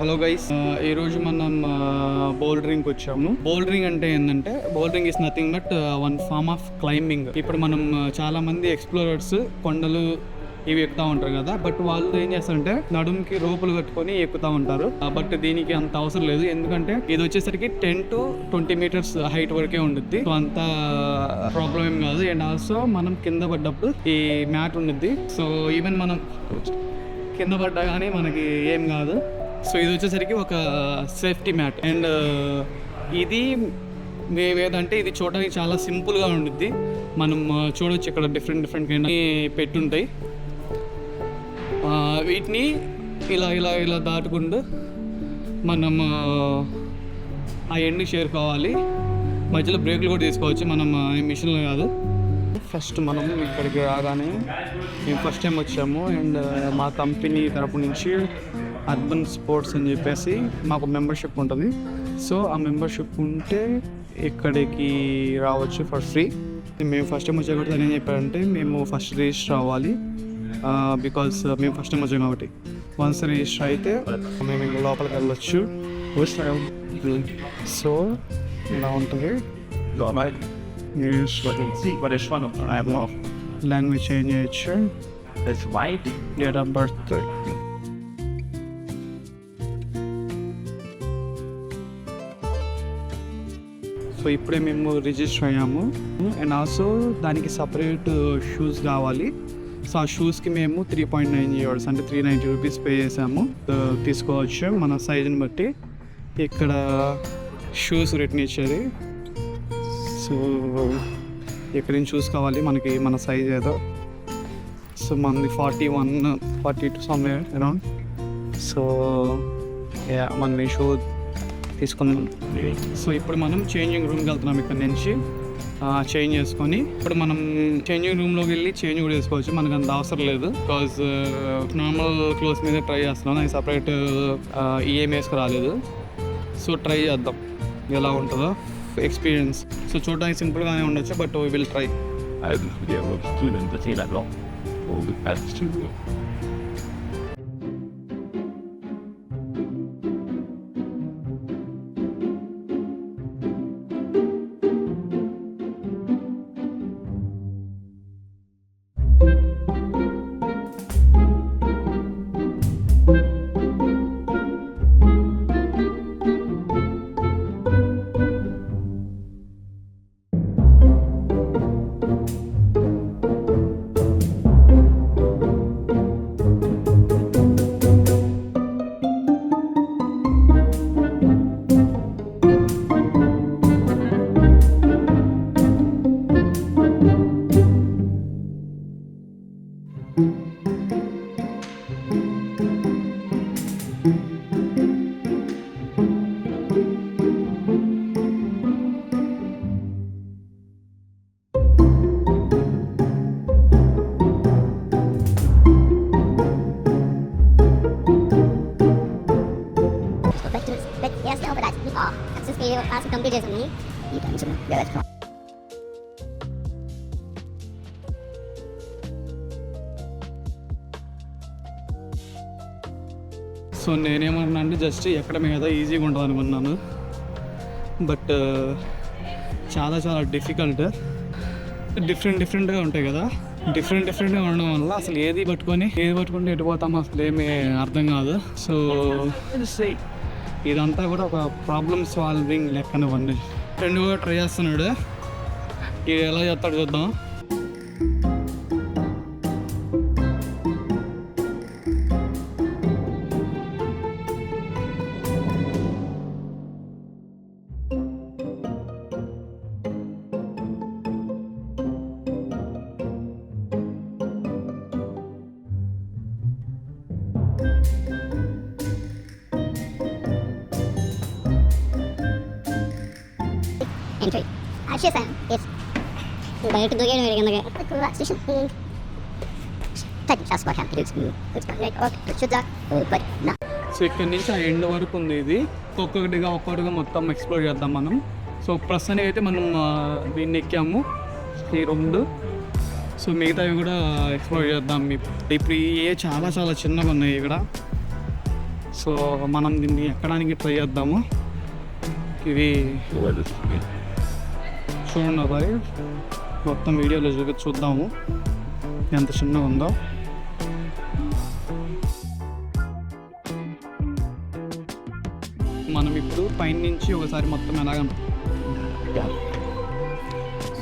Hello guys, ఈరోజు మనం బౌల్డరింగ్కి వచ్చాము. బౌల్డరింగ్ అంటే ఏంటంటే, bouldering is nothing but one form of climbing. ఇప్పుడు మనం చాలా మంది ఎక్స్ప్లోరర్స్ కొండలు ఇవి ఎక్కుతూ ఉంటారు కదా, బట్ వాళ్ళు ఏం చేస్తారంటే నడుముకి రోపులు కట్టుకొని ఎక్కుతూ ఉంటారు. బట్ దీనికి అంత అవసరం లేదు, ఎందుకంటే ఇది వచ్చేసరికి 10 to 20 meters హైట్ వరకే ఉంటుంది. సో అంత ప్రాబ్లం ఏం కాదు. అండ్ ఆల్సో మనం కింద పడ్డప్పుడు ఈ మ్యాట్ ఉంటుంది. సో ఈవెన్ మనం కింద పడ్డా కానీ మనకి ఏం కాదు. సో ఇది వచ్చేసరికి ఒక సేఫ్టీ మ్యాట్. అండ్ ఇది మేమేదంటే ఇది చూడడానికి చాలా సింపుల్గా ఉంటుంది. మనం చూడవచ్చు ఇక్కడ డిఫరెంట్ కైండ్ పెట్టుంటాయి. వీటిని ఇలా దాటుకుంటూ మనం ఆ ఎండ్కి చేరుకోవాలి. మధ్యలో బ్రేకులు కూడా తీసుకోవచ్చు మనం, మిషన్లో కాదు. ఫస్ట్ మనం ఇక్కడికి రాగానే మేము ఫస్ట్ టైం వచ్చాము. అండ్ మా కంపెనీ తరపు నుంచి అర్బన్ స్పోర్ట్స్ అని చెప్పేసి మాకు మెంబర్షిప్ ఉంటుంది. సో ఆ మెంబర్షిప్ ఉంటే ఇక్కడికి రావచ్చు ఫర్ ఫ్రీ. మేము ఫస్ట్ టైం వచ్చా కాబట్టి ఏం చెప్పారంటే మేము ఫస్ట్ రిజిస్టర్ అవ్వాలి, బికాజ్ మేము ఫస్ట్ టైం వచ్చాం కాబట్టి. వన్స్ రిజిస్టర్ అయితే మేము ఇంకా లోపలికి వెళ్ళొచ్చు. సో ఇలా ఉంటుంది. లాంగ్వేజ్ చేంజ్ చేయొచ్చు. డేట్ ఆఫ్ బర్త్, సో ఇప్పుడే మేము రిజిస్టర్ అయ్యాము. అండ్ ఆల్సో దానికి సపరేట్ షూస్ కావాలి. సో ఆ షూస్కి మేము 3.9 years అంటే 390 rupees పే చేసాము. తీసుకోవచ్చు మన సైజుని బట్టి. ఇక్కడ షూస్ రిటర్న్ ఇచ్చేది. సో ఇక్కడ నుంచి చూసుకోవాలి మనకి మన సైజ్ ఏదో. సో మనది 41, 42 సమ్వేర్ అరౌండ్. సో మన షూ తీసుకున్నాం. సో ఇప్పుడు మనం చేంజింగ్ రూమ్కి వెళ్తున్నాం. ఇక్కడ నుంచి చేంజ్ చేసుకొని ఇప్పుడు మనం చేంజింగ్ రూమ్లోకి వెళ్ళి చేంజ్ కూడా చేసుకోవచ్చు. మనకు అంత అవసరం లేదు, బికాజ్ నార్మల్ క్లోత్స్ మీద ట్రై చేస్తున్నాను. అది సపరేట్ ఏం వేసుకురాలేదు. సో ట్రై చేద్దాం ఎలా ఉంటుందో ఎక్స్పీరియన్స్. సో చూడడానికి సింపుల్గానే ఉండొచ్చు, but we will try. So నేనేమన్నా అంటే జస్ట్ ఎక్కడ మీద ఈజీగా ఉంటుంది అనుకున్నాను, బట్ చాలా డిఫికల్ట్. డిఫరెంట్గా ఉంటాయి కదా. డిఫరెంట్గా ఉండడం వల్ల అసలు ఏది పట్టుకుంటే ఎటు పోతామో అసలు ఏమీ అర్థం కాదు. సో ఇదంతా కూడా ఒక ప్రాబ్లమ్ సాల్వింగ్ లెక్కనివ్వండి. ఫ్రెండ్ కూడా ట్రై చేస్తున్నాడు, ఇది ఎలా చేస్తాడు చూద్దాం. Entry. Actually, it's direct to the game. We're gonna get the station. Type just what happened. It's like okay, should that but no. So ఇక్కడ నుంచి ఆ ఎండ్ వరకు ఉంది. ఇది ఒక్కొక్కటిగా మొత్తం ఎక్స్ప్లోర్ చేద్దాం మనం. సో ప్రస్తుతానికి అయితే మనం దీన్ని ఎక్కాము, ఈ 2. సో మిగతావి కూడా ఎక్స్ప్లోర్ చేద్దాం. ఇప్పుడు చాలా చిన్నగా ఉన్నాయి ఇక్కడ. సో మనం దీన్ని ఎక్కడానికి ట్రై చేద్దాము. ఇది చూడండి బాయ్, మొత్తం వీడియోలో చూద్దాము ఎంత చిన్నగా ఉందో. మనం ఇప్పుడు పైన నుంచి ఒకసారి మొత్తం ఎలాగ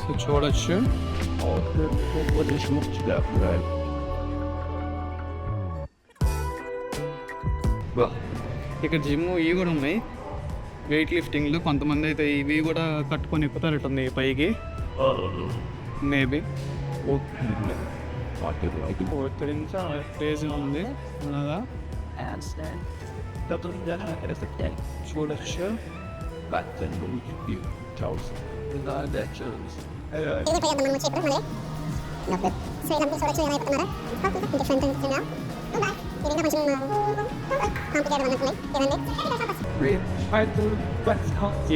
సో చూడొచ్చు. ఇక్కడ జిమ్ ఇవి కూడా ఉన్నాయి, వెయిట్ లిఫ్టింగ్లు. కొంతమంది అయితే ఇవి కూడా కట్టుకొని ఎక్కుతారట్టుంది పైకి, మేబీ. క్రేజ్ ఉంది అలాగా చూడొచ్చు.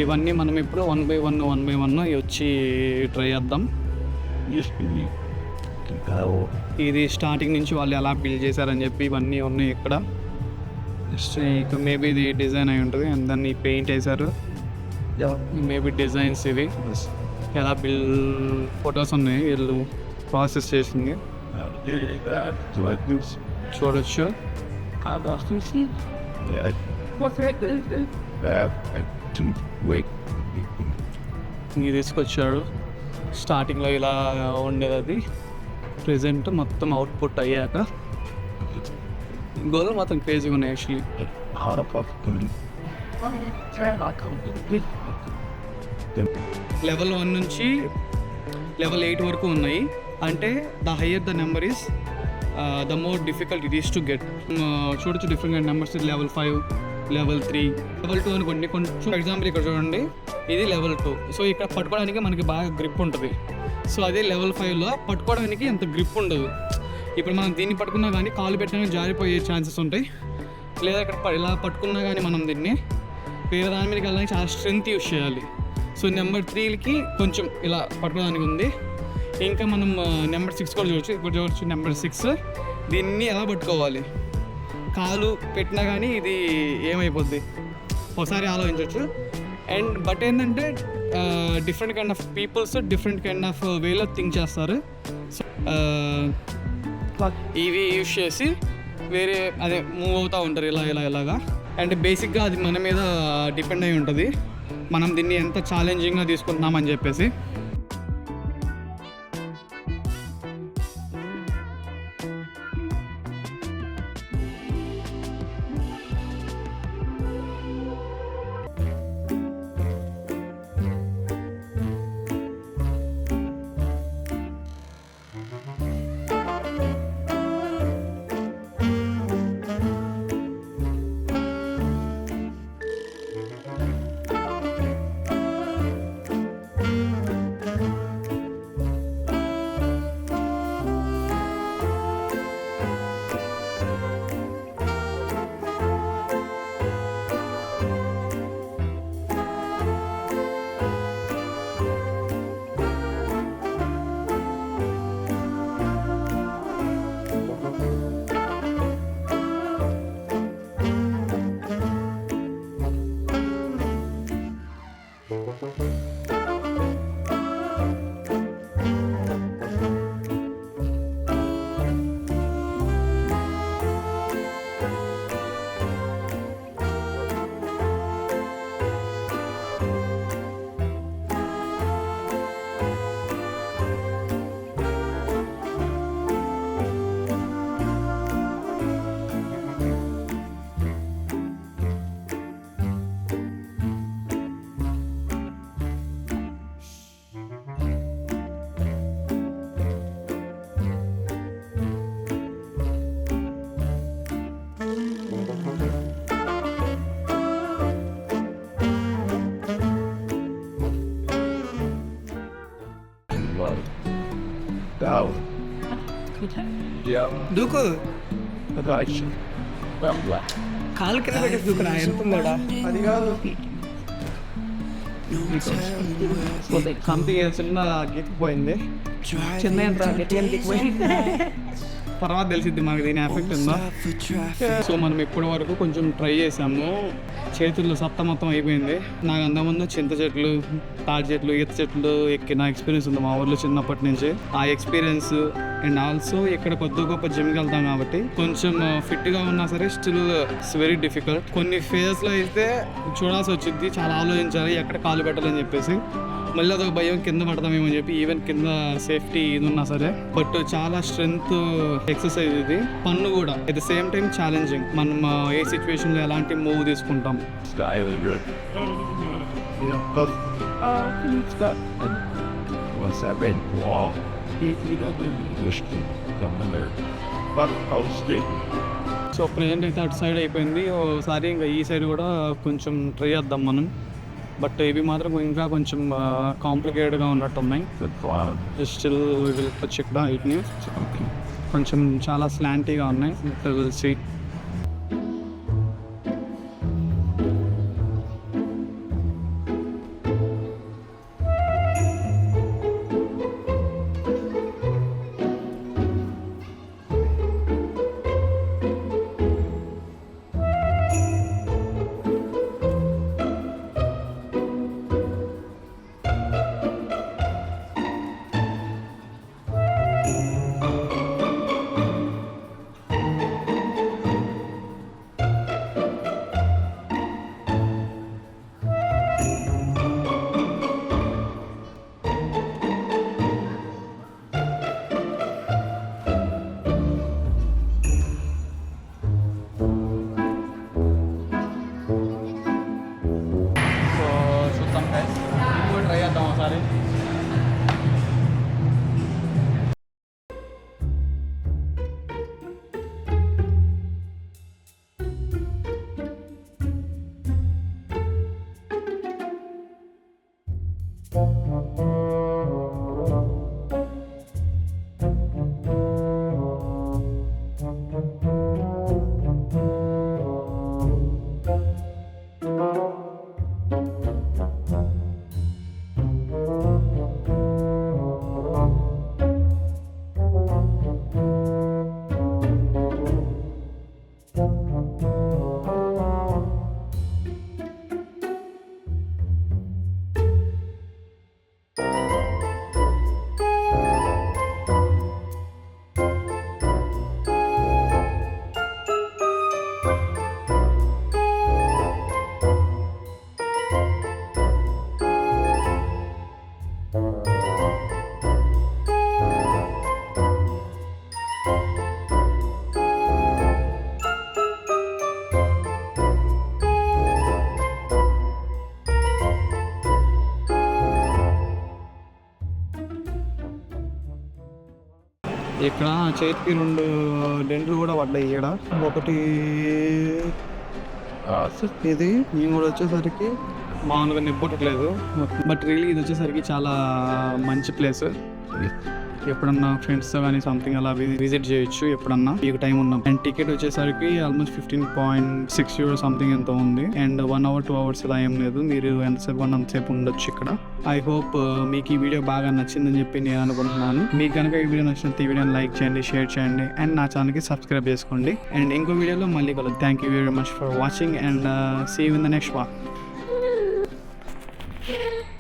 ఇవన్నీ మనం ఇప్పుడు 1 by 1 వచ్చి ట్రై చేద్దాం. ఇది స్టార్టింగ్ నుంచి వాళ్ళు ఎలా బిల్డ్ చేశారని చెప్పి ఇవన్నీ ఉన్నాయి ఇక్కడ. మేబీ ఇది డిజైన్ అయి ఉంటుంది, అండ్ దాన్ని పెయింట్ వేశారు. మేబీ డిజైన్స్ ఇవి ఎలా ఫొటోస్ ఉన్నాయి వీళ్ళు ప్రాసెస్ చేసింది చూడొచ్చు. ఇది తీసుకొచ్చాడు. స్టార్టింగ్లో ఇలా ఉండేది, అది ప్రెజెంట్ మొత్తం అవుట్పుట్ అయ్యాక గోల్ మొత్తం క్రేజీగా ఉన్నాయి యాక్చువల్లీ. లెవెల్ 1 నుంచి లెవెల్ 8 వరకు ఉన్నాయి. అంటే the higher the number is the more difficult it is to get. చూడొచ్చు different numbers. Level 5, level 3, level 2 అనుకోండి. కొంచెం ఎగ్జాంపుల్ ఇక్కడ చూడండి, ఇది లెవెల్ 2. సో ఇక్కడ పట్టుకోవడానికి మనకి బాగా గ్రిప్ ఉంటుంది. సో అదే లెవెల్ 5లో పట్టుకోవడానికి అంత గ్రిప్ ఉండదు. ఇప్పుడు మనం దీన్ని పట్టుకున్నా కానీ కాలు పెట్టినా జారిపోయే ఛాన్సెస్ ఉంటాయి. లేదా ఇక్కడ ఇలా పట్టుకున్నా కానీ మనం దీన్ని వేరే దాని మీదకి వెళ్ళడానికి చాలా స్ట్రెంత్ యూస్ చేయాలి. సో నెంబర్ 3కి కొంచెం ఇలా పట్టుకోవడానికి ఉంది. ఇంకా మనం నెంబర్ 6 కూడా చూడవచ్చు. ఇప్పుడు చూడవచ్చు నెంబర్ 6. దీన్ని ఎలా పట్టుకోవాలి, కాలు పెట్టినా కానీ ఇది ఏమైపోద్ది ఒకసారి ఆలోచించవచ్చు. అండ్ బట్ ఏంటంటే different kind of peoples different kind of వేలో థింక్ చేస్తారు. సో ఇవి యూస్ చేసి వేరే అదే మూవ్ అవుతూ ఉంటారు ఇలాగా. అండ్ బేసిక్గా అది మన మీద డిపెండ్ అయి ఉంటుంది, మనం దీన్ని ఎంత ఛాలెంజింగ్గా తీసుకుంటున్నామని చెప్పేసి. దూకు కాలు కింద పెట్టేసి దూకురా, ఎంత ఉందా అది కాదు. సంథింగ్ చిన్న గెక్కిపోయింది, చిన్న ఎంత గట్టిగా గెక్కిపోయింది. తర్వాత తెలిసిద్ది మనకి దీని ఎఫెక్ట్ ఉందా. సో మనం ఇప్పటి వరకు కొంచెం ట్రై చేసాము, చేతుల్లో సత్తా మొత్తం అయిపోయింది. నాకు అంతకుముందు చింత చెట్లు, తాటి చెట్లు, ఈత చెట్లు ఎక్కిన ఎక్స్పీరియన్స్ ఉంది మా ఊర్లో చిన్నప్పటి నుంచి. ఆ ఎక్స్పీరియన్స్ అండ్ ఆల్సో ఇక్కడ కొద్ది గొప్ప జిమ్కి వెళ్తాం కాబట్టి కొంచెం ఫిట్గా ఉన్నా సరే స్టిల్ ఇట్స్ వెరీ డిఫికల్ట్. కొన్ని ఫేజ్లో అయితే చూడాల్సి వచ్చింది, చాలా ఆలోచించాలి ఎక్కడ కాలు పెట్టాలని చెప్పేసి. మళ్ళీ అదొక భయం, కింద పడతామేమో అని చెప్పి. ఈవెన్ కింద సేఫ్టీ ఇది ఉన్నా సరే, బట్ చాలా స్ట్రెంగ్త్ ఎక్సర్సైజ్ ఇది. పన్ను కూడా at the same time challenging. మనం ఏ సిచ్యువేషన్లో ఎలాంటి మూవ్ తీసుకుంటాం. What's that red wall? So present అయితే అటు సైడ్ అయిపోయింది. ఒకసారి ఇంకా ఈ సైడ్ కూడా కొంచెం ట్రై చేద్దాం మనం. బట్ ఇవి మాత్రం ఇంకా కొంచెం కాంప్లికేటెడ్గా ఉన్నట్టు ఉన్నాయి. స్టిల్ విల్ చెక్ ద వీటిని. కొంచెం చాలా స్లాంటీగా ఉన్నాయి. Will see. ట్రై చేద్దాం ఒకసారి. ఇక్కడ చేతికి 2 డెంట్లు కూడా పడ్డాయి. ఇక్కడ ఒకటి ఇది నేను కూడా వచ్చేసరికి మామూలుగా నిప్పట్లేదు. బట్ రియలీ ఇది వచ్చేసరికి చాలా మంచి ప్లేస్. ఎప్పుడన్నా ఫ్రెండ్స్తో కానీ సంథింగ్ అలా విజిట్ చేయొచ్చు ఎప్పుడన్నా మీకు టైం ఉన్నాం. అండ్ టికెట్ వచ్చేసరికి ఆల్మోస్ట్ 15.6 euro సంథింగ్ ఎంత ఉంది. అండ్ 1 hour 2 hours ఇలా ఏం లేదు, మీరు ఎంతసేపు అంతసేపు ఉండొచ్చు ఇక్కడ. ఐ హోప్ మీకు ఈ వీడియో బాగా నచ్చిందని చెప్పి నేను అనుకుంటున్నాను. మీకు కనుక ఈ వీడియో నచ్చినట్టు ఈ వీడియోని లైక్ చేయండి, షేర్ చేయండి అండ్ నా ఛానల్కి సబ్స్క్రైబ్ చేసుకోండి. అండ్ ఇంకో వీడియోలో మళ్ళీ కలుద్దాం. Thank you very much for watching and see you in the next one.